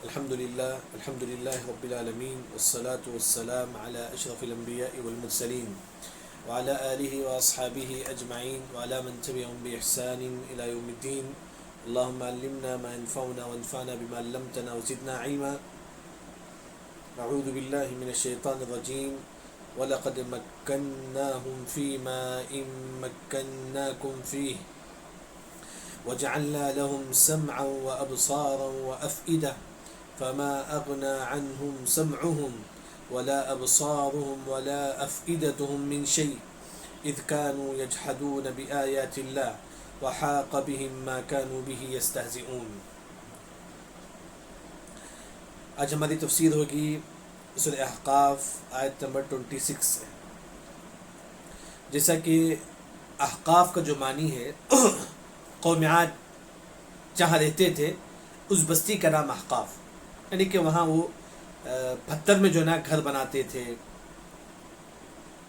الحمد لله رب العالمين والصلاة والسلام على أشرف الأنبياء والمرسلين وعلى آله وأصحابه أجمعين وعلى من تبعهم بإحسان إلى يوم الدين. اللهم علمنا ما ينفعنا وانفعنا بما علمتنا وزدنا علما. أعوذ بالله من الشيطان الرجيم. ولقد مكناهم في ماء مكناكم فيه وجعلنا لهم سمعا وأبصارا وأفئدة فما أغنى عنهم سمعهم ولا أبصارهم ولا أفئدتهم من شيء إذ كانوا يجحدون بآيات الله وحاق بهم ما كانوا به يستهزئون. آج ہماری تفسیر ہوگی سورہ احقاف آیت نمبر 26 سے. جیسا کہ احقاف کا جو معنی ہے قوم عاد جہاں رہتے تھے اس بستی کا نام احقاف، یعنی کہ وہاں وہ پتھر میں جو نا گھر بناتے تھے،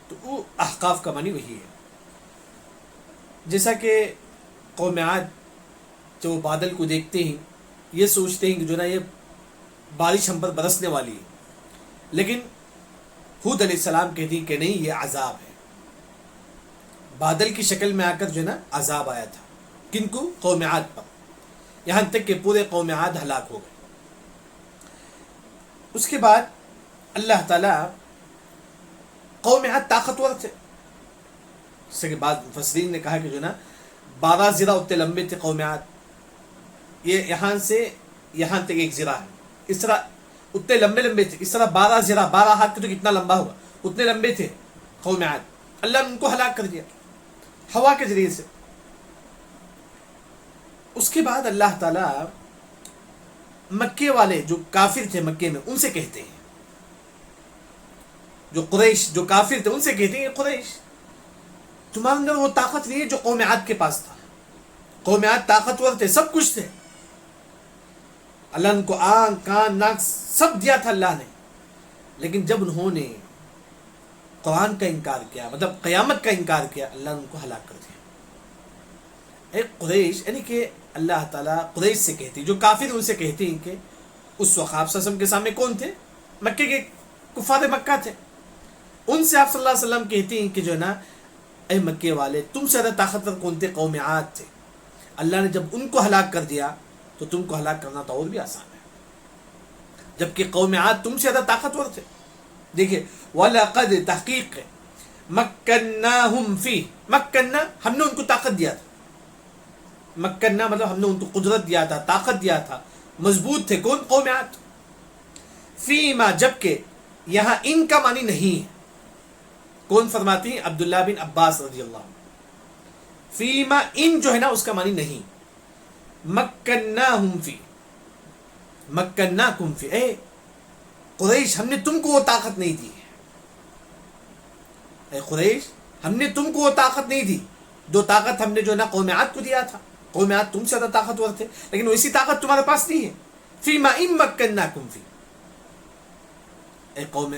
تو وہ احقاف کا معنی وہی ہے. جیسا کہ قوم عاد جو بادل کو دیکھتے ہیں یہ سوچتے ہیں کہ جو نا یہ بارش ہم پر برسنے والی ہے، لیکن ہود علیہ السلام کہتی کہ نہیں، یہ عذاب ہے. بادل کی شکل میں آ کر جو نا عذاب آیا تھا. کن کو؟ قوم عاد پر. یہاں تک کہ پورے قوم عاد ہلاک ہو گئے. اس کے بعد اللہ تعالیٰ قوم عاد طاقتور تھے، جیسے کہ بعض مفسرین نے کہا کہ جو نا 12 زرہ اتنے لمبے تھے قوم عاد. یہ یہاں سے یہاں تک ایک زرہ ہے، اس طرح اتنے لمبے تھے. اس طرح 12 زرہ، 12 ہاتھ تو کتنا لمبا ہوگا، اتنے لمبے تھے قوم عاد. اللہ نے ان کو ہلاک کر دیا ہوا کے ذریعے سے. اس کے بعد اللہ تعالیٰ مکے والے جو کافر تھے مکے میں ان سے کہتے ہیں، جو قریش جو کافر تھے ان سے کہتے ہیں، قریش تمہارے اندر وہ طاقت نہیں ہے جو قوم عاد کے پاس تھا. قوم عاد طاقتور تھے، سب کچھ تھے. اللہ نے ان کو آنکھ کان ناک سب دیا تھا اللہ نے، لیکن جب انہوں نے قرآن کا انکار کیا، مطلب قیامت کا انکار کیا، اللہ نے ان کو ہلاک کر دیا. ایک قریش، یعنی کہ اللہ تعالیٰ قریش سے کہتی، جو کافر ان سے کہتی ہیں کہ اس وقت آپ صلی اللہ علیہ وسلم کے سامنے کون تھے؟ مکے کے کفار مکہ تھے. ان سے آپ صلی اللہ علیہ وسلم کہتی ہیں کہ جو ہے نا اے مکے والے، تم سے زیادہ طاقتور کون تھے؟ قوم عاد تھے. اللہ نے جب ان کو ہلاک کر دیا تو تم کو ہلاک کرنا تو اور بھی آسان ہے، جبکہ قوم عاد تم سے زیادہ طاقتور تھے. دیکھیے وَلَقَدْ تحقیق مَكَّنَّاهُمْ فِيهِ، مکنا ہم نے ان کو طاقت دیا تھا. مکنا مطلب ہم نے ان کو قدرت دیا تھا، طاقت دیا تھا، مضبوط تھے. کون؟ قوم عاد. فیما، جبکہ یہاں ان کا معنی نہیں ہے. کون فرماتی ہیں؟ عبداللہ بن عباس رضی اللہ عنہ. فیما ان جو ہے نا اس کا معنی نہیں. مکناہم فی، مکناکم فی، اے قریش ہم نے تم کو وہ طاقت نہیں دی. اے قریش ہم نے تم کو وہ طاقت نہیں دی جو طاقت ہم نے جو ہے نا قوم عاد کو دیا تھا. قوم عاد تم سے زیادہ طاقتور تھے، لیکن ویسی طاقت تمہارے پاس نہیں ہے. فیما ان مکناکم فی، اے قوم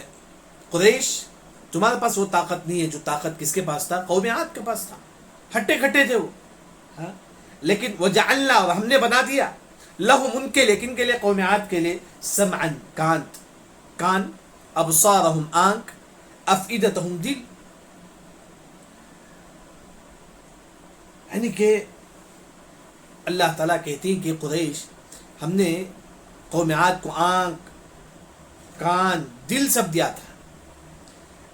قریش تمہارے پاس وہ طاقت نہیں ہے جو طاقت کس کے پاس تھا؟ قوم عاد کے پاس تھا. ہٹے کھٹے تھے وہ، ہاں. لیکن وجعلنا، اور ہم نے بنا دیا، لہم ان کے لیے، کن کے لیے؟ قوم عاد کے لیے، سمعا کان، ابصارہم آنکھ، افئدتہم دل. یعنی کہ اللہ تعالیٰ کہتی ہیں کہ قریش ہم نے قوم عاد کو آنکھ کان دل سب دیا تھا،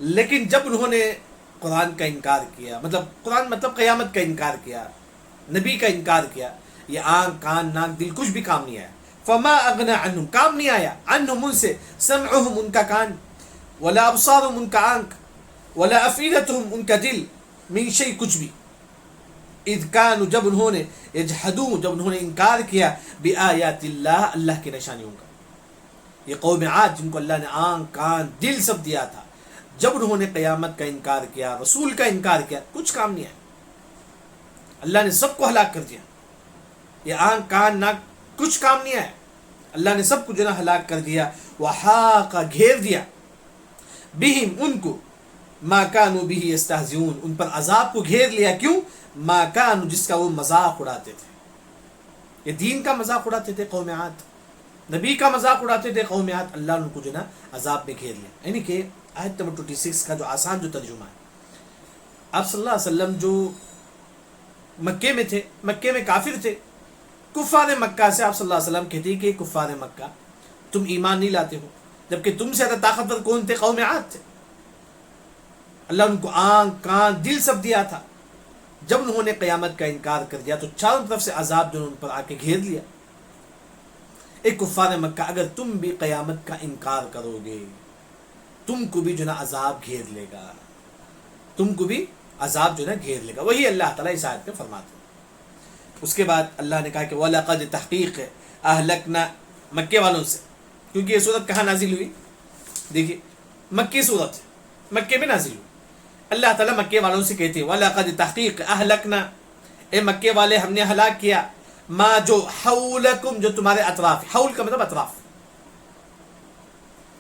لیکن جب انہوں نے قرآن کا انکار کیا، مطلب قرآن مطلب قیامت کا انکار کیا، نبی کا انکار کیا، یہ آنکھ کان ناک دل کچھ بھی کام نہیں آیا. فما اغنى عنہم، کام نہیں آیا، عنہم ان سے، سمعہم ان کا کان، ولا ابصارہم ان کا آنکھ، ولا افئدتہم ان کا دل، من شیء کچھ بھی. اذ کانوا، جب انہوں نے، یجحدون جب انہوں نے انکار کیا، بآیات اللہ، اللہ کی نشانیوں کا. یہ قوم عاد جن کو اللہ نے آنکھ کان دل سب دیا تھا، جب انہوں نے قیامت کا انکار کیا، رسول کا انکار کیا، کچھ کام نہیں آیا. اللہ نے سب کو ہلاک کر دیا. یہ آنکھ کان ناک کچھ کام نہیں آیا، اللہ نے سب کو جو نا ہلاک کر دیا. وحاق، گھیر دیا، بہم ان کو، ما کانوا به یستہزئون، ان پر عذاب کو گھیر لیا. کیوں؟ ما کانوا، جس کا وہ مذاق اڑاتے تھے. یہ دین کا مذاق اڑاتے تھے قوم عاد. نبی کا مذاق اڑاتے تھے قوم عاد، اللہ نے ان کو جو نا عذاب میں گھیر لیا. یعنی کہ آیت نمبر 26 کا جو آسان جو ترجمہ ہے، آپ صلی اللہ علیہ وسلم جو مکے میں تھے، مکے میں کافر تھے، کفار مکہ سے آپ صلی اللہ علیہ وسلم کہتے ہیں کہ کفار مکہ تم ایمان نہیں لاتے ہو، جبکہ تم سے زیادہ طاقتور کون تھے؟ قوم عاد تھے. اللہ ان کو آنکھ کان دل سب دیا تھا. جب انہوں نے قیامت کا انکار کر دیا تو چاروں طرف سے عذاب جو ان پر آ کے گھیر لیا. ایک کفار مکہ، اگر تم بھی قیامت کا انکار کرو گے تم کو بھی جو نا عذاب گھیر لے گا، تم کو بھی عذاب جو نا گھیر لے گا. وہی اللہ تعالیٰ اس آیت میں فرماتے ہیں. اس کے بعد اللہ نے کہا کہ وَلَقَدْ تحقیق اہلکنا، مکے والوں سے، کیونکہ یہ صورت کہاں نازل ہوئی؟ دیکھیے مکی صورت ہے، مکے میں نازل ہوئی. اللہ تعالیٰ مکے والوں سے کہتے ہیں وَلَقَدْ تحقیق اہلکنا، اے مکے والے ہم نے ہلاک کیا، ما جو حولکم، جو تمہارے اطراف. حول کا مطلب اطراف.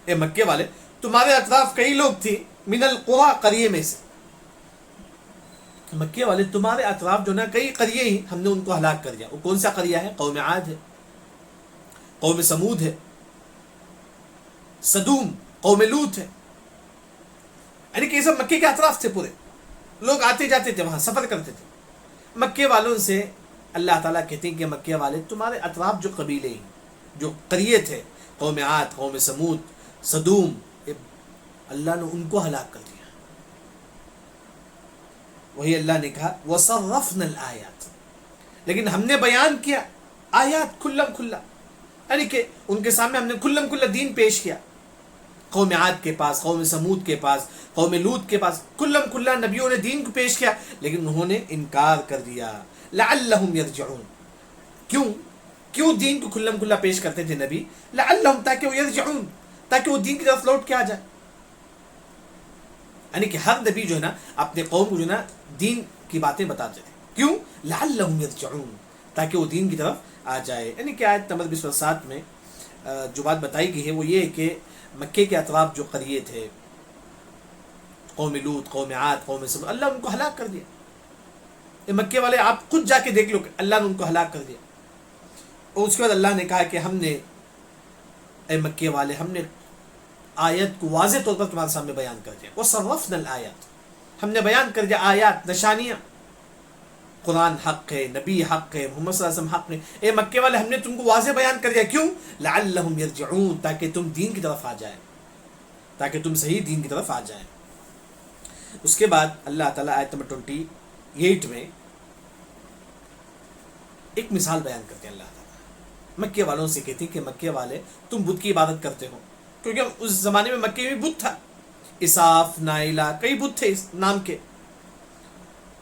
اے مکے والے تمہارے اطراف کئی لوگ تھے، من القریٰ، قریے میں سے. مکے والے تمہارے اطراف جو نا کئی قریے ہی ہم نے ان کو ہلاک کر دیا. وہ کون سا قریہ ہے؟ قوم عاد ہے، قوم سمود ہے، صدوم، قوم لوط ہے. یعنی کہ یہ سب مکے کے اطراف تھے، پورے لوگ آتے جاتے تھے، وہاں سفر کرتے تھے. مکے والوں سے اللہ تعالیٰ کہتے ہیں کہ مکے والے تمہارے اطراف جو قبیلے ہیں، جو قریے تھے، قوم عاد، قوم سمود، صدوم، اللہ نے ان کو ہلاک کر دیا. وہی اللہ نے کہا وَصَرَّفْنَا الْآيَاتِ، لیکن ہم نے بیان کیا آیات کھلم کھلا. یعنی کہ ان کے سامنے ہم نے کھلم کھلا دین پیش کیا. قوم عاد کے پاس، قوم سمود کے پاس، قوم لوط کے پاس کھلم کھلا نبیوں نے دین کو پیش کیا، لیکن انہوں نے انکار کر دیا. لعلہم یرجعون، کیوں دین کو کھلم کھلا پیش کرتے تھے نبی؟ لعلہم، تاکہ وہ یرجعون، تاکہ وہ دین کی طرف لوٹ کے آ جائے. یعنی کہ ہر نبی جو ہے نا اپنے قوم کو جو ہے نا دین کی باتیں بتاتے تھے. کیوں؟ لعلہم یرجعون، تاکہ وہ دین کی طرف آ جائے. یعنی کہ آیت نمبر 27 میں جو بات بتائی گئی ہے وہ یہ ہے کہ مکے کے اطراف جو قریے تھے، قوم لوط، قوم عاد، قوم سمود، اللہ نے ان کو ہلاک کر دیا. یہ مکے والے آپ خود جا کے دیکھ لو کہ اللہ نے ان کو ہلاک کر دیا. اور اس کے بعد اللہ نے کہا کہ ہم نے، اے مکے والے، ہم نے آیت کو واضح طور پر تمہارے سامنے بیان کر دیا. وَصَرَّفْنَا الْآيَاتِ، ہم نے بیان کر دیا آیات، نشانیاں. قرآن حق ہے، نبی حق ہے، محمد صلی اللہ علیہ وسلم حق ہے. اے مکے والے ہم نے تم کو واضح بیان کر دیا. کیوں؟ لعلہم یرجعون، تاکہ تم دین کی طرف آ جائیں، تاکہ تم صحیح دین کی طرف آ جائیں. اس کے بعد اللہ تعالیٰ آیت نمبر 28 میں ایک مثال بیان کرتے ہیں. اللہ تعالیٰ مکے والوں سے کہتے ہیں کہ مکے والے تم بت کی عبادت کرتے ہو، کیونکہ اس زمانے میں مکے میں بت تھا. اساف، نائلہ، کئی بت تھے اس نام کے.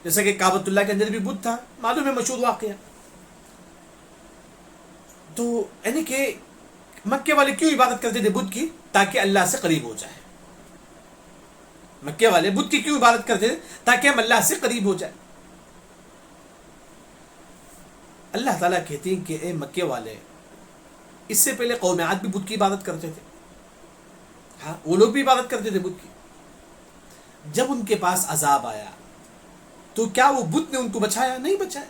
جیسا کہ کعبۃ اللہ کے اندر بھی بت تھا، معلوم ہے مشہور واقعہ. تو یعنی کہ مکے والے کیوں عبادت کرتے تھے بت کی؟ تاکہ اللہ سے قریب ہو جائے. مکے والے بت کی کیوں عبادت کرتے تھے؟ تاکہ ہم اللہ سے قریب ہو جائے. اللہ تعالیٰ کہتے ہیں کہ اے مکے والے، اس سے پہلے قوم عاد بھی بت کی عبادت کرتے تھے. ہاں، وہ لوگ بھی عبادت کرتے تھے بت کی. جب ان کے پاس عذاب آیا تو کیا وہ بت نے ان کو بچایا؟ نہیں بچایا.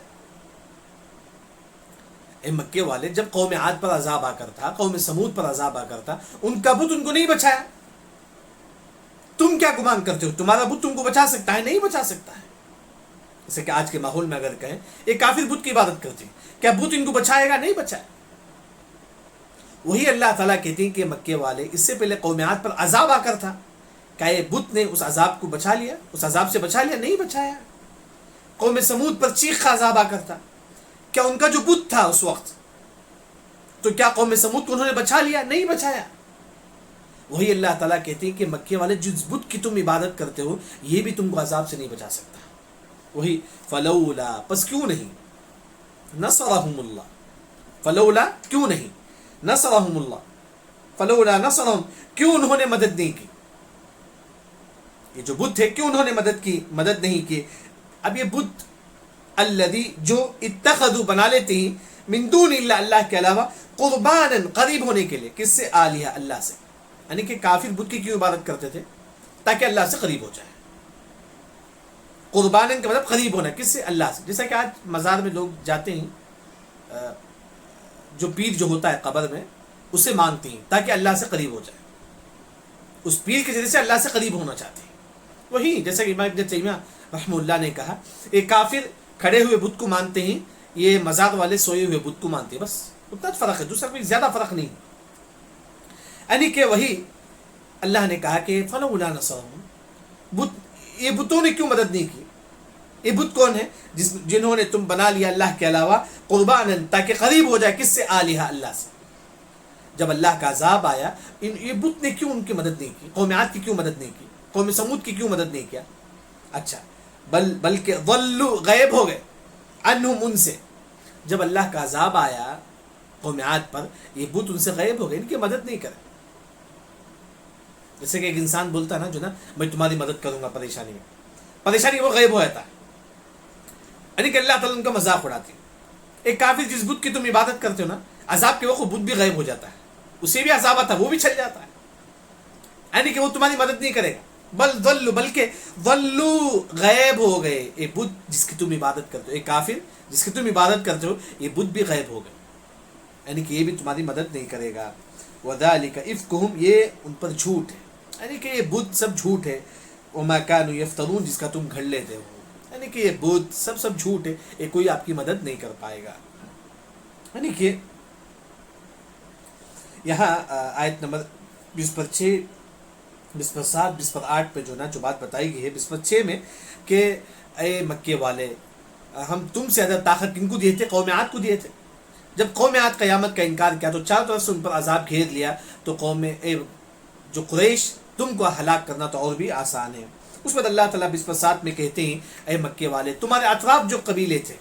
اے مکے والے، جب قوم عاد پر عذاب آ کر تھا، قوم سمود پر عذاب آ کر تھا، ان کا بت ان کو نہیں بچایا. تم کیا گمان کرتے ہو تمہارا بت تم کو بچا سکتا ہے؟ نہیں بچا سکتا ہے. جیسے کہ آج کے ماحول میں اگر کہیں ایک کافر بت کی عبادت کرتے ہیں، کیا بت ان کو بچائے گا؟ نہیں بچائے. وہی اللہ تعالیٰ کہتے ہیں کہ مکے والے، اس سے پہلے قوم عاد پر عذاب آ کر تھا، کیا یہ بت نے اس عذاب کو بچا لیا؟ اس عذاب سے بچا لیا؟ نہیں بچایا. قوم سمود پر چیخ کا عذاب آ کر تھا، کیا ان کا جو بت تھا اس وقت، تو کیا قوم سمود کو انہوں نے بچا لیا؟ نہیں بچایا. وہی اللہ تعالیٰ کہتے ہیں کہ مکے والے جس بت کی تم عبادت کرتے ہو یہ بھی تم کو عذاب سے نہیں بچا سکتا. وہی فلولا، پس کیوں نہیں، نصرہم اللہ، فلولا کیوں نہیں، نصرہم اللہ، فلولا نصرہم، کیوں انہوں نے مدد نہیں کی. یہ جو بت تھے کیوں انہوں نے مدد نہیں کی. اب یہ بت الذی، جو اتخذوا، بنا لیتے ہیں، من دون اللہ، اللہ کے علاوہ، قربانا، قریب ہونے کے لیے. کس سے؟ آلیہ، اللہ سے. یعنی کہ کافر بت کی کیوں عبادت کرتے تھے؟ تاکہ اللہ سے قریب ہو جائے. قربانا کا مطلب قریب ہونا. کس سے؟ اللہ سے. جیسا کہ آج مزار میں لوگ جاتے ہیں، جو پیر جو ہوتا ہے قبر میں، اسے مانتی ہیں تاکہ اللہ سے قریب ہو جائے، اس پیر کے ذریعے سے اللہ سے قریب ہونا چاہتے ہیں۔ وہی جیسا کہ امام ابن تیمیہ رحمہ اللہ نے کہا، ایک کافر کھڑے ہوئے بت کو مانتے ہیں، یہ مزار والے سوئے ہوئے بت کو مانتے ہیں، بس اتنا فرق ہے، دوسرا کوئی زیادہ فرق نہیں۔ یعنی کہ وہی اللہ نے کہا کہ فلولا نصرهم، بت یہ بتوں نے کیوں مدد نہیں کی؟ یہ بت کون ہے؟ جنہوں نے تم بنا لیا اللہ کے علاوہ قربانا، تاکہ قریب ہو جائے کس سے؟ آلہہ، اللہ سے۔ جب اللہ کا عذاب آیا، یہ بت نے کیوں ان کی مدد نہیں کی؟ قوم عاد کی کیوں مدد نہیں کی؟ قوم سمود کی کیوں مدد نہیں کیا؟ اچھا، بلکہ ضلوا، غائب ہو گئے، عنہم، ان سے۔ جب اللہ کا عذاب آیا قوم عاد پر، یہ بت ان سے غائب ہو گئے، ان کی مدد نہیں کرے۔ جیسے کہ ایک انسان بولتا ہے نا جو نا میں تمہاری مدد کروں گا پریشانی میں، پریشانی وہ غائب ہو جاتا ہے، یعنی کہ اللہ تعالیٰ ان کا مذاق اڑاتے ہیں۔ ایک کافر جس بت کی تم عبادت کرتے ہو نا، عذاب کے وقت بت بھی غائب ہو جاتا ہے، اسے بھی عذاب آتا ہے، وہ بھی چل جاتا ہے، یعنی کہ وہ تمہاری مدد نہیں کرے گا۔ بلکہ ضلوا، غائب ہو گئے، ایک بت جس کی تم عبادت کرتے ہو، ایک کافر جس کی تم عبادت کرتے ہو، یہ بت بھی غائب ہو گئے، یعنی کہ یہ بھی تمہاری مدد نہیں کرے گا۔ وذالک افکہم، یہ ان پر جھوٹ ہے، یعنی کہ یہ بت سب جھوٹ ہے۔ وما کانوا یفترون، جس کا تم گھڑ لیتے ہو، یعنی کہ یہ بت سب جھوٹ ہے، یہ کوئی آپ کی مدد نہیں کر پائے گا۔ یعنی کہ یہاں آیت نمبر 26، 27، 28 پہ جو نا جو بات بتائی گئی ہے 26 میں کہ اے مکے والے، ہم تم سے زیادہ طاقت کن کو دیے تھے؟ قوم عاد کو دیے تھے۔ جب قوم عاد قیامت کا انکار کیا تو چاروں طرف سے ان پر عذاب گھیر لیا، تو جو قریش، تم کو ہلاک کرنا تو اور بھی آسان ہے۔ اس وقت اللہ تعالیٰ 27 میں کہتے ہیں اے مکے والے، تمہارے اطراف جو قبیلے تھے،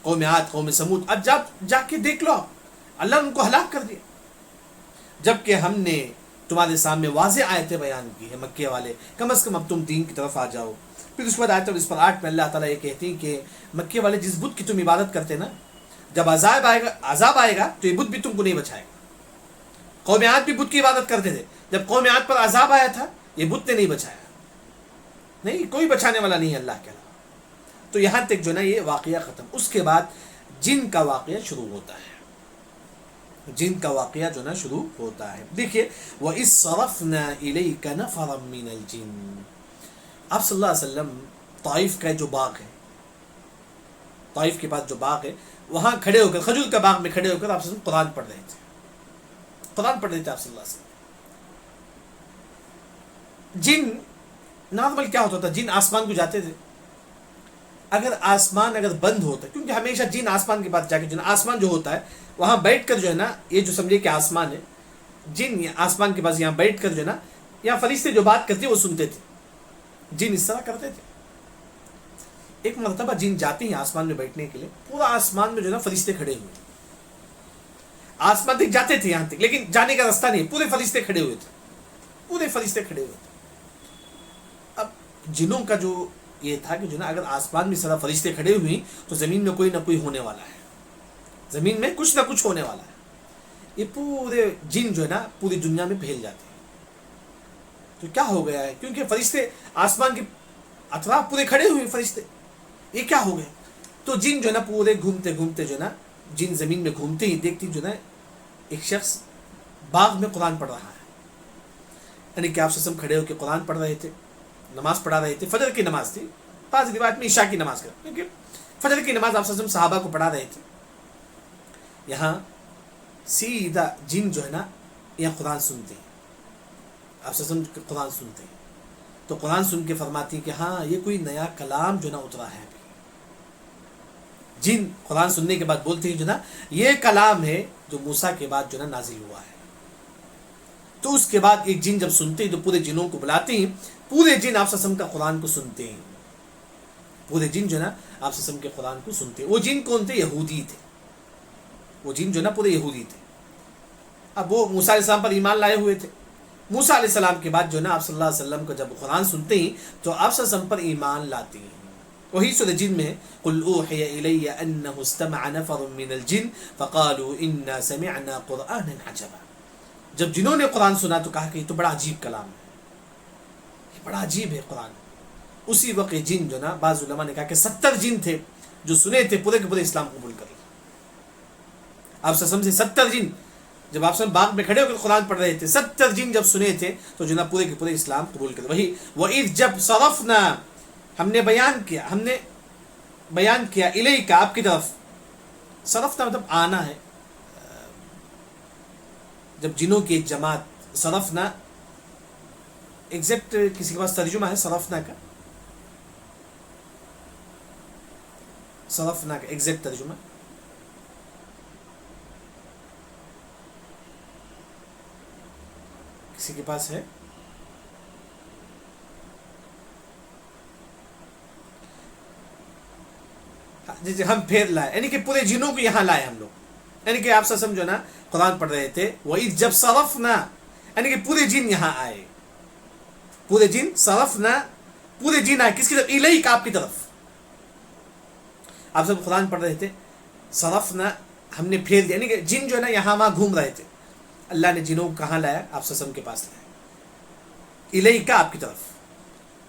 قوم عاد، قوم سمود، اب جا کے دیکھ لو، اللہ نے ان کو ہلاک کر دیا، جبکہ ہم نے تمہارے سامنے واضح آیتیں بیان کی ہے۔ مکے والے، کم از کم اب تم دین کی طرف آ جاؤ۔ پھر اس بعد آیت 28 میں اللہ تعالیٰ یہ کہتے ہیں کہ مکے والے، جس بت کی تم عبادت کرتے نا، جب عذاب آئے گا تو یہ بت بھی تم کو نہیں بچائے گا۔ قوم عاد بھی بت کی عبادت کرتے تھے، جب قوم عاد پر عذاب آیا تھا یہ بت نے نہیں بچایا، نہیں، کوئی بچانے والا نہیں ہے اللہ کے علاوہ۔ تو یہاں تک جو نا یہ واقعہ ختم۔ اس کے بعد جن کا واقعہ شروع ہوتا ہے، جن کا واقعہ جو نا شروع ہوتا ہے۔ دیکھیے وَإِذْ صَرَفْنَا إِلَيْكَ نَفَرًا مِّنَ الْجِنِّ، آپ صلی اللہ علیہ وسلم طائف کا جو باغ ہے، طائف کے پاس جو باغ ہے، وہاں کھڑے ہو کر، کھجور کا باغ میں کھڑے ہو کر آپ صلی اللہ علیہ وسلم قرآن پڑھ رہے تھے، قرآن پڑھ رہے تھے آپ صلی اللہ علیہ وسلم۔ جن نارمل کیا ہوتا تھا، جن آسمان کو جاتے تھے، اگر آسمان بند ہوتا ہے، کیونکہ ہمیشہ جن آسمان کے پاس جا کے جو نا آسمان جو ہوتا ہے وہاں بیٹھ کر جو ہے نا، یہ جو سمجھے کہ آسمان ہے، جن آسمان کے پاس یہاں بیٹھ کر جو ہے نا، یہاں فرشتے جو بات کرتے وہ سنتے تھے، جن اس طرح کرتے تھے۔ ایک مرتبہ جن جاتے ہیں آسمان میں بیٹھنے کے لیے، پورا آسمان میں جو ہے نا فرشتے کھڑے ہوئے، آسمان تک جاتے تھے یہاں تک، لیکن جانے کا راستہ نہیں، پورے فرشتے کھڑے ہوئے تھے، پورے فرشتے کھڑے ہوئے تھے۔ اب جنوں کا جو یہ تھا کہ جو نا اگر آسمان میں سارا فرشتے کھڑے ہوئے تو زمین میں کوئی نہ کوئی ہونے والا ہے، زمین میں کچھ نہ کچھ ہونے والا ہے، یہ پورے جن جو ہے نا پوری دنیا میں پھیل جاتے ہیں۔ تو کیا ہو گیا ہے؟ کیونکہ فرشتے آسمان کے اطراف پورے کھڑے ہوئے، فرشتے، یہ کیا ہو گئے؟ تو جن جو ہے نا پورے گھومتے گھومتے جو ہے نا، جن زمین میں گھومتے ہی دیکھتی جو ہے نا ایک شخص باغ میں قرآن پڑھ رہا ہے، یعنی کہ آپ سے کھڑے ہو کے قرآن پڑھ رہے تھے، نماز پڑھا رہے تھے، فجر کی نماز تھی، بعض روایت میں عشاء کی نماز کا، کیونکہ فجر کی نماز آپ سے صحابہ کو پڑھا رہے تھے۔ یہاں سیدھا جن جو ہے نا یہاں قرآن سنتے ہیں، آپ سے قرآن سنتے ہیں، تو قرآن سن کے فرماتی ہیں کہ ہاں یہ کوئی نیا کلام جو نا اترا ہے۔ جن قرآن سننے کے بعد بولتے ہیں جو نا یہ کلام ہے جو موسیٰ کے بعد جو نا نازل ہوا ہے۔ تو اس کے بعد ایک جن جب سنتے ہیں تو پورے جنوں کو بلاتے ہیں، پورے جن آپ سسم کا قرآن کو سنتے ہیں، پورے جن جو نا آپ سسم کے قرآن کو سنتے ہیں۔ وہ جن کون تھے؟ یہودی تھے، وہ جن جو نا پورے یہودی تھے۔ اب وہ موسیٰ علیہ السلام پر ایمان لائے ہوئے تھے، موسیٰ علیہ السلام کے بعد جو نا آپ صلی اللہ علیہ وسلم کو جب قرآن سنتے ہیں تو آپ صلی اللہ علیہ وسلم پر ایمان لاتے ہیں۔ وہی سورہ جن میں قُلْ أُوحِيَ إِلَيَّ أَنَّهُ اسْتَمَعَ نَفَرٌ مِّنَ الْجِنِّ فَقَالُوا إِنَّا سَمِعْنَا قُرْآنًا عَجَبًا، جب جنہوں نے قرآن سنا تو کہا کہ یہ تو بڑا عجیب کلام ہے، یہ بڑا عجیب ہے قرآن۔ اسی وقت جن جو نا بعض علماء نے کہا کہ 70 جن تھے جو سنے تھے، پورے کے پورے اسلام قبول کر لیا۔ آپ سے 70 جن جب آپ سب باغ میں کھڑے ہو کر قرآن پڑھ رہے تھے 70 جن جب سنے تھے تو جو نا پورے کے پورے اسلام قبول کر. وہی وَإِذْ جب صرفنا ہم نے بیان کیا الیک آپ کی طرف. صرفنا مطلب آنا ہے. جب جنوں کی ایک جماعت صرفنا ایگزیکٹ کسی کے پاس ترجمہ ہے صرفنا کا ایگزیکٹ ترجمہ کسی کے پاس ہے؟ جی ہم پھیر لائے یعنی کہ پورے جنوں کو یہاں لائے ہم لوگ. یعنی کہ آپ سے سمجھو نا قرآن پڑھ رہے تھے وَإِذْ جب صرفنا یعنی کہ پورے جن یہاں آئے. پورے جن صرفنا پورے جن آئے کس کی طرف؟ الیک آپ کی طرف. آپ سب قرآن پڑھ رہے تھے صرفنا ہم نے پھیر دیا یعنی کہ جن جو ہے نا یہاں وہاں گھوم رہے تھے. اللہ نے جنوں کو کہاں لایا؟ آپ سسم کے پاس لایا. الیک آپ کی طرف.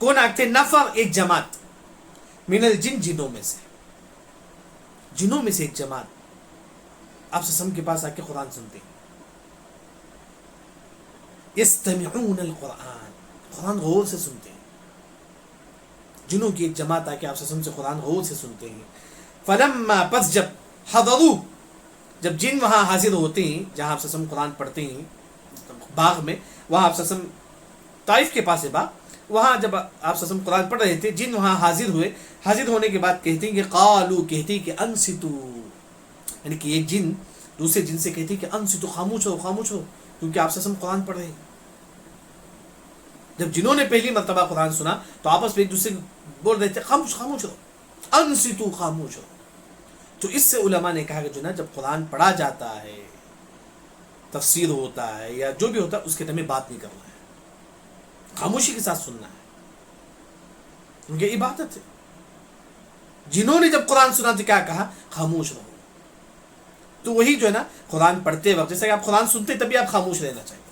کون آتے؟ نفر ایک جماعت من الجن جنوں میں سے ایک جماعت آپ سسم کے پاس آ کے قرآن سنتے ہیں. یستمعون القرآن قرآن غور سے سنتے ہیں. جنوں کی ایک جماعت آ کے آپ سسم سے قرآن غور سے سنتے ہیں. فلما پس جب حضروا جب جن وہاں حاضر ہوتے ہیں جہاں آپ سسم قرآن پڑھتے ہیں باغ میں وہاں آپ سسم طائف کے پاس ہے باغ وہاں جب آپ سسم قرآن پڑھ رہے تھے جن وہاں حاضر ہوئے. حاضر ہونے کے بعد کہتے ہیں کہ قالو کہتے ہیں کہ انصتو یعنی کہ ایک جن دوسرے جن سے کہتے ہیں کہ انصتو خاموش ہو کیونکہ آپ سسم قرآن پڑھ رہے ہیں. جب جنہوں نے پہلی مرتبہ قرآن سنا تو آپس میں ایک دوسرے بول رہے تھے خاموش ہو انصتو خاموش ہو. تو اس سے علماء نے کہا کہ جو نا جب قرآن پڑھا جاتا ہے تفسیر ہوتا ہے یا جو بھی ہوتا ہے اس کے ٹائم میں بات نہیں کرنا ہے خاموشی کے ساتھ سننا ہے کیونکہ عبادت ہے. جنہوں نے جب قرآن سنا تو کیا کہا؟ خاموش رہو. تو وہی جو ہے نا قرآن پڑھتے وقت جیسا کہ آپ قرآن سنتے تبھی آپ خاموش رہنا چاہیے.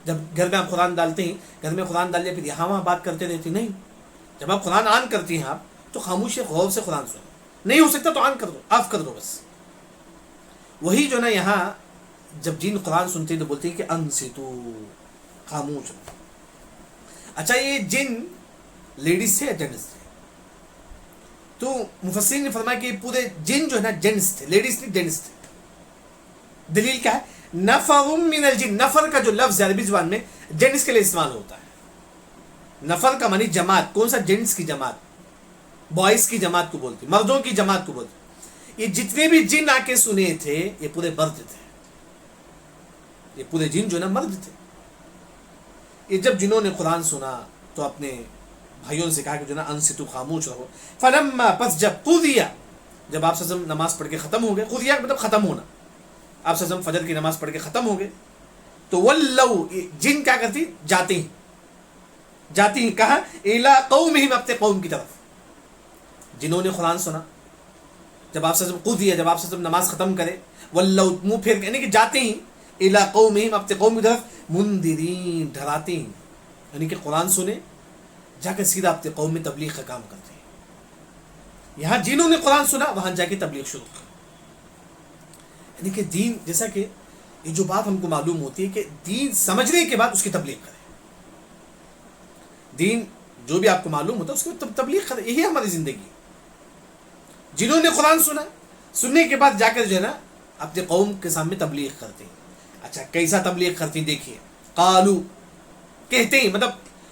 جب گھر میں آپ قرآن ڈالتے ہیں گھر میں قرآن ڈال لیا پھر یہاں وہاں بات کرتے رہتے نہیں. جب آپ قرآن آن کرتی ہیں آپ تو خاموشی غور سے قرآن سنیں. نہیں ہو سکتا تو آن کر دو آف کر دو بس. وہی جو نا یہاں جب جن قرآن سنتے ہیں تو بولتے ہیں کہ انصتو خاموش ہو. اچھا یہ جن لیڈیز تھے یا جینٹس تھے؟ تو مفسرین نے فرمایا کہ پورے جن جو ہے نا جینٹس تھے لیڈیز نہیں جینٹس تھے. دلیل کیا ہے؟ نفر من الجن نفر کا جو لفظ عربی زبان میں جینٹس کے لیے استعمال ہوتا ہے. نفر کا معنی جماعت. کون سا؟ جینٹس کی جماعت بوائز کی جماعت کو بولتی مردوں کی جماعت کو بولتی. یہ جتنے بھی جن آ کے سنے تھے یہ پورے مرد تھے. یہ پورے جن جو نا مرد تھے. یہ جب جنہوں نے قرآن سنا تو اپنے بھائیوں سے کہا کہ جو نا انصتو خاموش رہو. فلما پس جب قضیا جب آپ سزم نماز پڑھ کے ختم ہو گئے. قضیا مطلب ختم ہونا. آپ سزم فجر کی نماز پڑھ کے ختم ہو گئے تو ولو جن کیا کرتی؟ جاتی ہیں کہاں؟ الی قومہم اپنے قوم کی طرف. جنہوں نے قرآن سنا جب آپ سزم قضیا جب آپ سزم نماز ختم کرے ولو منہ پھیر یعنی کہ جاتے ہیں الی قومہم اپنے قوم کی طرف منذرین ڈراتے ہیں. یعنی کہ قرآن سنے جا کے سیدھا اپنے قوم میں تبلیغ کا کام کرتے ہیں. یہاں جنہوں نے قرآن سنا وہاں جا کے تبلیغ شروع کر. یعنی کہ دین جیسا کہ یہ جو بات ہم کو معلوم ہوتی ہے کہ دین سمجھنے کے بعد اس کی تبلیغ کریں. دین جو بھی آپ کو معلوم ہوتا ہے اس کی تبلیغ کریں. یہی ہماری زندگی. جنہوں نے قرآن سننے کے بعد جا کر جو ہے نا اپنے قوم کے سامنے تبلیغ کرتے ہیں. اچھا کیسا تبلیغ کرتی ہیں دیکھیے. قالو کہتے ہیں مطلب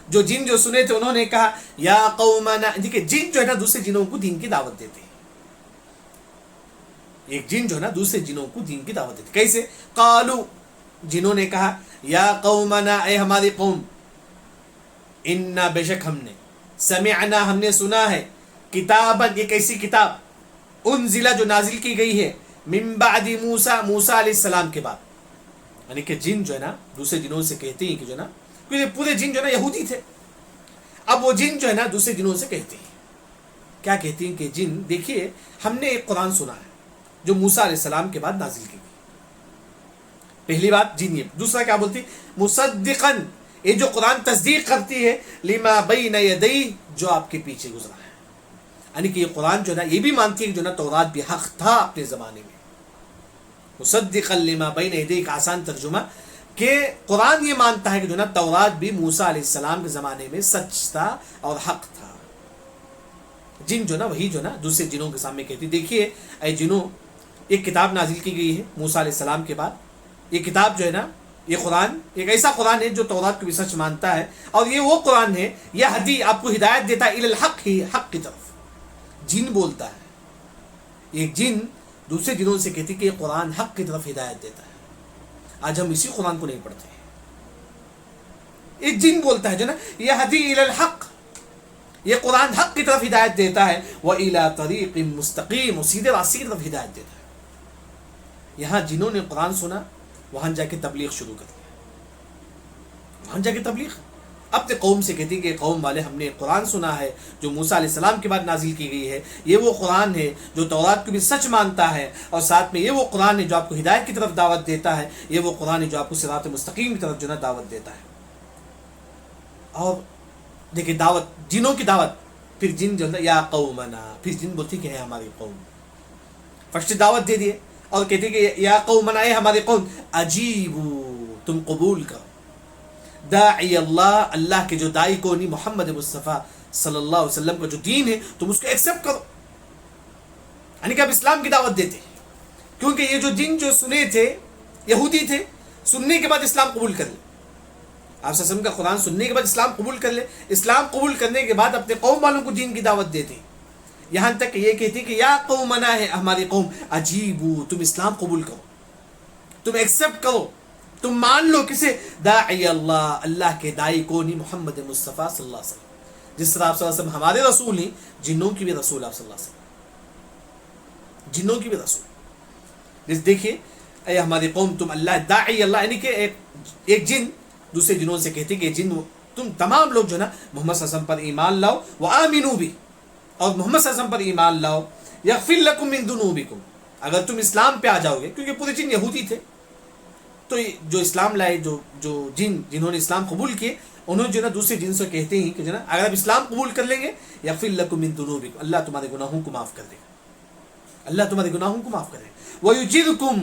جو جن جو سنے تھے انہوں نے کہا یا قومنا. دیکھیے جن جو ہے نا دوسرے جنوں کو دین کی دعوت دیتے ہیں. ایک جن جو ہے نا دوسرے جنوں کو دین کی دعوت دیتے ہیں. کیسے؟ قالو جنہوں نے کہا یا قومنا اے ہماری قوم انا بے شک ہم نے سمعنا ہم نے سنا ہے کتاباً ایک ایسی کتاب انزلہ جو نازل کی گئی ہے من بعد موسیٰ علیہ السلام کے بعد. یعنی کہ جن جو ہے نا دوسرے جنوں سے کہتے ہیں کہ جو ہے نا کیونکہ پورے جن جو ہے نا یہودی تھے. اب وہ جن جو ہے نا دوسرے جنوں سے کہتے ہیں کیا کہتے ہیں کہ جن دیکھیے ہم نے ایک قرآن سنا ہے جو موسیٰ علیہ السلام کے بعد نازل کی گئی. پہلی بات جن یہ. دوسرا کیا بولتی؟ مصدقاً یہ جو قرآن تصدیق کرتی ہے لما بین یدیہ جو آپ کے پیچھے گزرا ہے. یعنی کہ یہ قرآن جو ہے نا یہ بھی مانتی ہے کہ جو ہے نا تورات بھی حق تھا اپنے زمانے میں. مصدقا لما بین یدیہ کا آسان ترجمہ کہ قرآن یہ مانتا ہے کہ جو نا تورات بھی موسیٰ علیہ السلام کے زمانے میں سچ تھا اور حق تھا. جن جو نا وہی جو نا دوسرے جنوں کے سامنے کہتی دیکھیے اے جنوں ایک کتاب نازل کی گئی ہے موسیٰ علیہ السلام کے بعد. یہ کتاب جو ہے نا یہ قرآن ایک ایسا قرآن ہے جو تورات کو بھی سچ مانتا ہے اور یہ وہ قرآن ہے یہ حدیث آپ کو ہدایت دیتا ہے الی الحق ہی حق کی طرف. جن بولتا ہے ایک جن دوسرے جنوں سے کہتی کہ یہ قرآن حق کی طرف ہدایت دیتا ہے. آج ہم اسی قرآن کو نہیں پڑھتے ہیں. ایک جن بولتا ہے جو نا یہ حدیث الی الحق یہ قرآن حق کی طرف ہدایت دیتا ہے وَإِلَىٰ طَرِيقٍ مُسْتَقِيمٍ اور سیدھے راستے کی طرف ہدایت دیتا ہے. یہاں جنہوں نے قرآن سنا وہاں جا کے تبلیغ شروع کر دیا. وہاں جا کے تبلیغ اپنے قوم سے کہتی کہ قوم والے ہم نے قرآن سنا ہے جو موسیٰ علیہ السلام کے بعد نازل کی گئی ہے. یہ وہ قرآن ہے جو تورات کو بھی سچ مانتا ہے اور ساتھ میں یہ وہ قرآن ہے جو آپ کو ہدایت کی طرف دعوت دیتا ہے. یہ وہ قرآن ہے جو آپ کو صراط مستقیم کی طرف جو نا دعوت دیتا ہے. اور دیکھیں دعوت جنوں کی دعوت پھر جن جو یا قومنا پھر جن بولتی کہ ہے ہماری قوم. فرسٹ دعوت دے دیے اور کہتے کہ یا قومنا اے ہماری قوم اجیبو تم قبول کرو داعی اللہ اللہ کے جو دائی کو نہیں محمد مصطفیٰ صلی اللہ علیہ وسلم کا جو دین ہے تم اس کو ایکسیپٹ کرو. یعنی کہ آپ اسلام کی دعوت دیتے کیونکہ یہ جو جن جو سنے تھے یہودی تھے سننے کے بعد اسلام قبول کر لے. آپ صلی اللہ علیہ وسلم کا قرآن سننے کے بعد اسلام قبول کر لے. اسلام قبول کرنے کے بعد اپنے قوم والوں کو دین کی دعوت دیتے یہاں تک کہ یہ کہتی کہ یا قومنا ہے ہماری قوم اجیبو تم اسلام قبول کرو تم ایکسیپٹ کرو تم مان لو کسے داعی اللہ اللہ کے دائی کو نہیں محمد مصطفیٰ صلی اللہ علیہ وسلم. جس طرح آپ صلی اللہ علیہ وسلم ہمارے رسول ہیں جنوں کی بھی رسول آپ صلی اللہ علیہ وسلم جنوں کی بھی رسول. جس دیکھیے اے ہماری قوم تم اللہ داعی اللہ یعنی کہ ایک جن دوسرے جنوں سے کہتے کہ جن تم تمام لوگ جو نا محمد صلی اللہ علیہ وسلم پر ایمان لاؤ وآمنوا بھی اور محمد صلی اللہ علیہ وسلم پر ایمان لاؤ یغفر لکم من ذنوبکم. اگر تم اسلام پہ آ جاؤ گے کیونکہ پورے جن یہودی تھے تو جو اسلام لائے جو جنہوں نے اسلام قبول کیے انہوں نے جو نا دوسرے جن سے کہتے ہیں کہ جو نا اگر آپ اسلام قبول کر لیں گے یغفر لکم من ذنوبکم اللہ تمہارے گناہوں کو معاف کر دے گا اللہ تمہارے گناہوں کو معاف کر دے گا. ویجرکم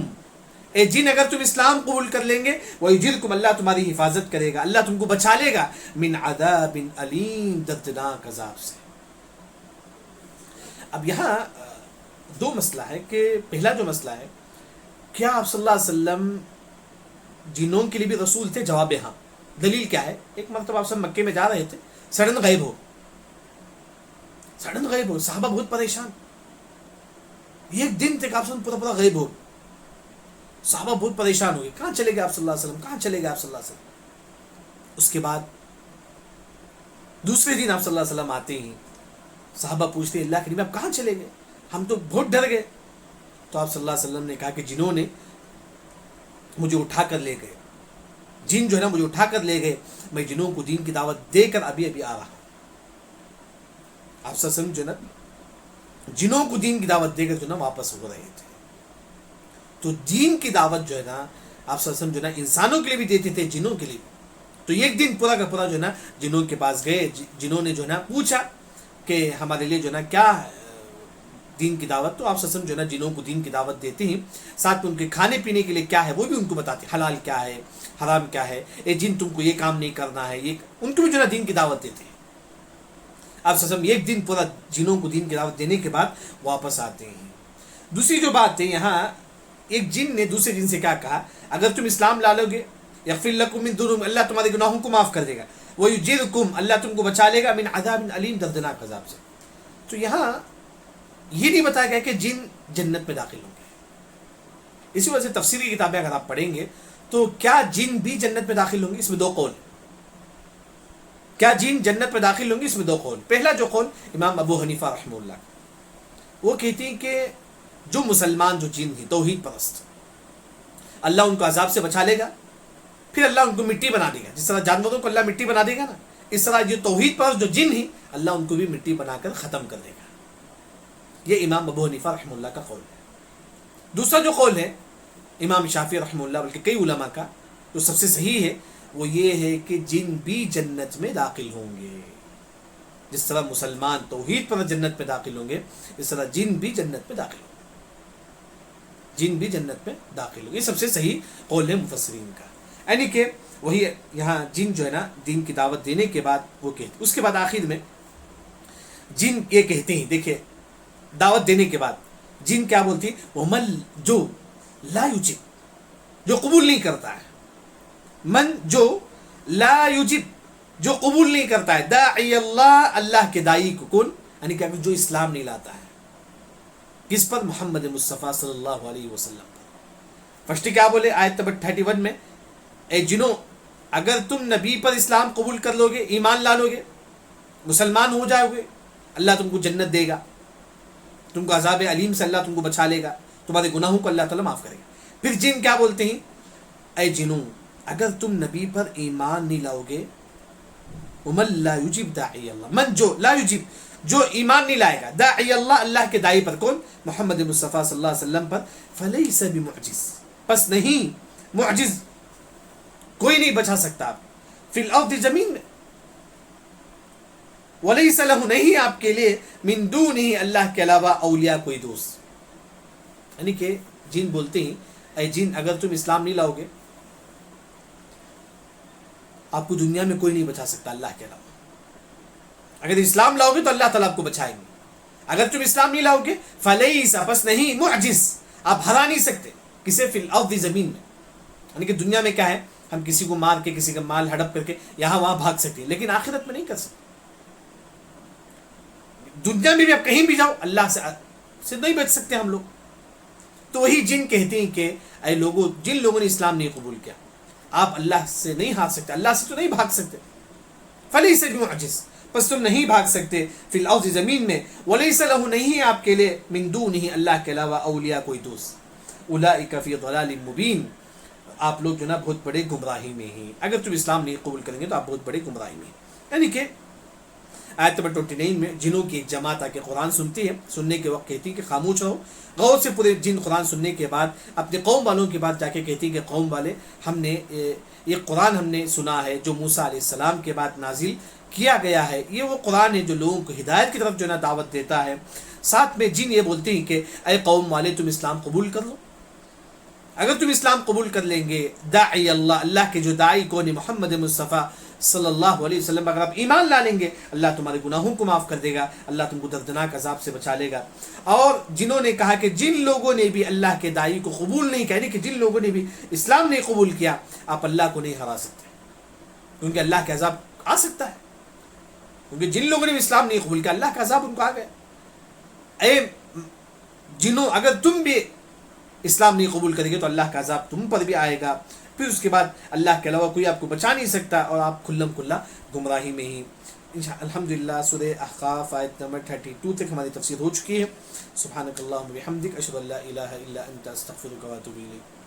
اے جن اگر تم اسلام قبول کر لیں گے ویجرکم اللہ تمہاری حفاظت کرے گا اللہ تم کو بچا لے گا من عذاب علیم دردناک عذاب سے. اب یہاں دو مسئلہ ہے کہ پہلا جو مسئلہ ہے کیا آپ صلی اللہ علیہ وسلم جنوں کے لیے بھی رسول تھے؟ جواب ہاں. دلیل کیا ہے؟ ایک مرتبہ آپ سب مکے میں جا رہے تھے سڈن غائب ہو صحابہ بہت پریشان. ایک دن تک آپ سب پورا غائب ہو صحابہ بہت پریشان ہوئے کہاں چلے گئے آپ صلی اللہ علیہ وسلم کہاں چلے گئے آپ صلی اللہ علیہ وسلم. اس کے بعد دوسرے دن آپ صلی اللہ علیہ وسلم آتے ہیں صحابہ پوچھتے ہیں اللہ کے نبی آپ کہاں چلے گئے ہم تو بہت ڈر گئے. تو آپ صلی اللہ علیہ وسلم نے کہا کہ جنہوں نے مجھے اٹھا کر لے گئے جن جو ہے نا مجھے اٹھا کر لے گئے میں جنوں کو دین کی دعوت دے کر ابھی آ رہا ہوں. آپ صلی اللہ علیہ وسلم جو ہے نا جنوں کو دین کی دعوت دے کر جو ہے نا واپس ہو رہے تھے. تو دین کی دعوت جو ہے نا آپ صلی اللہ علیہ وسلم جو ہے نا انسانوں کے لیے بھی دیتے تھے جنوں کے لیے. تو ایک دن پورا کا پورا جو ہے نا جنوں کے پاس گئے جنہوں نے جو ہے نا پوچھا کہ ہمارے لیے جو ہے نا کیا دین کی دعوت. تو آپ صلی اللہ علیہ وسلم جو ہے نا جنوں کو دین کی دعوت دیتے ہیں ساتھ میں ان کے کھانے پینے کے لیے کیا ہے وہ بھی ان کو بتاتے ہیں حلال کیا ہے حرام کیا ہے اے جن تم کو یہ کام نہیں کرنا ہے یہ ان کو بھی جو ہے نا دین کی دعوت دیتے ہیں. آپ صلی اللہ علیہ وسلم ایک دن پورا جنوں کو دین کی دعوت دینے کے بعد واپس آتے ہیں. دوسری جو بات ہے یہاں ایک جن نے دوسرے جن سے کیا کہا اگر تم اسلام لا لو گے یغفر لکم من ذنوبکم اللہ تمہارے گناہوں کو معاف کر دے گا ویجرکم اللہ تم کو بچا لے گا من عذاب علیم دردناک عذاب سے. تو یہاں یہ نہیں بتایا گیا کہ جن جنت میں داخل ہوں گے. اسی وجہ سے تفسیری کتابیں اگر آپ پڑھیں گے تو کیا جن بھی جنت میں داخل ہوں گے اس میں دو قول. کیا جن جنت میں داخل ہوں گے اس میں دو قول. پہلا جو قول امام ابو حنیفہ رحمہ اللہ وہ کہتے ہیں کہ جو مسلمان جو جن ہیں توحید پرست اللہ ان کو عذاب سے بچا لے گا پھر اللہ ان کو مٹی بنا دے گا. جس طرح جانوروں کو اللہ مٹی بنا دے گا نا اس طرح جو توحید پرست جو جن ہیں اللہ ان کو بھی مٹی بنا کر ختم کر دے گا. یہ امام ابو حنیفہ رحمہ اللہ کا قول ہے. دوسرا جو قول ہے امام شافعی رحمہ اللہ بلکہ کئی علماء کا جو سب سے صحیح ہے وہ یہ ہے کہ جن بھی جنت میں داخل ہوں گے. جس طرح مسلمان توحید پر جنت میں داخل ہوں گے اس طرح جن بھی جنت میں داخل ہوں گے. جن بھی جنت میں داخل ہو. یہ سب سے صحیح قول ہے مفسرین کا. یعنی کہ وہی یہاں جن جو ہے نا دین کی دعوت دینے کے بعد وہ کہتے, اس کے بعد آخر میں جن یہ کہتے ہیں, دیکھیں دعوت دینے کے بعد جن کیا بولتی ہیں, ومن جو لا یجب, جو قبول نہیں کرتا ہے, من جو لا یجب, جو قبول نہیں کرتا ہے, داعی اللہ, اللہ کے دائی کو, کون یعنی کہ جو اسلام نہیں لاتا ہے, کس پر, محمد مصطفیٰ صلی اللہ علیہ وسلم پر. فرسٹ کیا بولے آیت نمبر 31 میں, اے جنوں اگر تم نبی پر اسلام قبول کر لو گے, ایمان لا لو گے, مسلمان ہو جاؤ گے, اللہ تم کو جنت دے گا, تم کو عذاب علیم سے اللہ تم کو بچا لے گا, تمہارے گناہوں کو اللہ تعالیٰ معاف کرے گا. پھر جن کیا بولتے ہیں, اے جنوں اگر تم نبی پر ایمان نہیں لاؤ گے, ومن لا یجب داعی اللہ, من جو لا یجب, جو ایمان نہیں لائے گا, داعی اللہ, اللہ کے دائی پر, کون, محمد مصطفیٰ صلی اللہ علیہ وسلم پر, فلیس بمعجز, پس نہیں معجز, کوئی نہیں بچا سکتا آپ, فی الارض, زمین میں, ولیس لہ, نہیں آپ کے لیے, من دونہ, اللہ کے علاوہ, اولیاء, کوئی دوست. یعنی کہ جن بولتے ہیں اے جن اگر تم اسلام نہیں لاؤ گے, آپ کو دنیا میں کوئی نہیں بچا سکتا اللہ کے علاوہ. اگر اسلام لاؤ گے تو اللہ تعالیٰ آپ کو بچائیں گے, اگر تم اسلام نہیں لاؤ گے, فلیس, بس نہیں, معجز, آپ ہرا نہیں سکتے, کسے, فی الارض, زمین میں. یعنی کہ دنیا میں کیا ہے, ہم کسی کو مار کے, کسی کا مال ہڑپ کر کے یہاں وہاں بھاگ سکتے ہیں, لیکن آخرت میں نہیں کر سکتے. دنیا میں بھی آپ کہیں بھی جاؤ, اللہ سے نہیں بچ سکتے ہم لوگ. تو وہی جن کہتے ہیں کہ اے لوگوں, جن لوگوں نے اسلام نہیں قبول کیا, آپ اللہ سے نہیں ہار سکتے, اللہ سے تو نہیں بھاگ سکتے, فلیس بمعجز, پس تم نہیں بھاگ سکتے, فی الارض, زمین میں, ولیس لہ, نہیں آپ کے لیے, من دونہ, اللہ کے علاوہ, اولیاء, کوئی دوست, اولئک فی ضلال مبین, آپ لوگ جو نا بہت بڑے گمراہی میں ہیں, اگر تم اسلام نہیں قبول کریں گے تو آپ بہت بڑے گمراہی میں ہیں. یعنی کہ آیت نمبر 29 میں جنوں کی ایک جماعت آ کے قرآن سنتی ہے, سننے کے وقت کہتی ہے کہ خاموش رہو, غور سے پورے جن قرآن سننے کے بعد اپنے قوم والوں کے بعد جا کے کہتی ہے کہ قوم والے, ہم نے یہ قرآن ہم نے سنا ہے جو موسیٰ علیہ السلام کے بعد نازل کیا گیا ہے, یہ وہ قرآن ہے جو لوگوں کو ہدایت کی طرف جو ہے نا دعوت دیتا ہے. ساتھ میں جن یہ بولتے ہیں کہ اے قوم والے تم اسلام قبول کر لو, اگر تم اسلام قبول کر لیں گے, داعی اللہ, اللہ کے جو دائی کون ہے, محمد مصطفیٰ صلی اللہ علیہ وسلم, اگر آپ ایمان لا لیں گے, اللہ تمہارے گناہوں کو معاف کر دے گا, اللہ تم کو دردناک عذاب سے بچا لے گا. اور جنہوں نے کہا کہ جن لوگوں نے بھی اللہ کے دائی کو قبول نہیں کیا, یعنی کہ جن لوگوں نے بھی اسلام نہیں قبول کیا, آپ اللہ کو نہیں ہرا سکتے, کیونکہ اللہ کا عذاب آ سکتا ہے, کیونکہ جن لوگوں نے بھی اسلام نہیں قبول کیا, اللہ کا عذاب ان کو آ گیا. اے جنوں اگر تم بھی اسلام نہیں قبول کریں گے تو اللہ کا عذاب تم پر بھی آئے گا, پھر اس کے بعد اللہ کے علاوہ کوئی آپ کو بچا نہیں سکتا, اور آپ کھلم کھلا گمراہی میں ہی. الحمدللہ سورہ احقاف آیت نمبر 32 تک ہماری تفسیر ہو چکی ہے. سبحانک اللہم و بحمدک, اشہد ان لا الہ الا انت, استغفرک و اتوب الیک.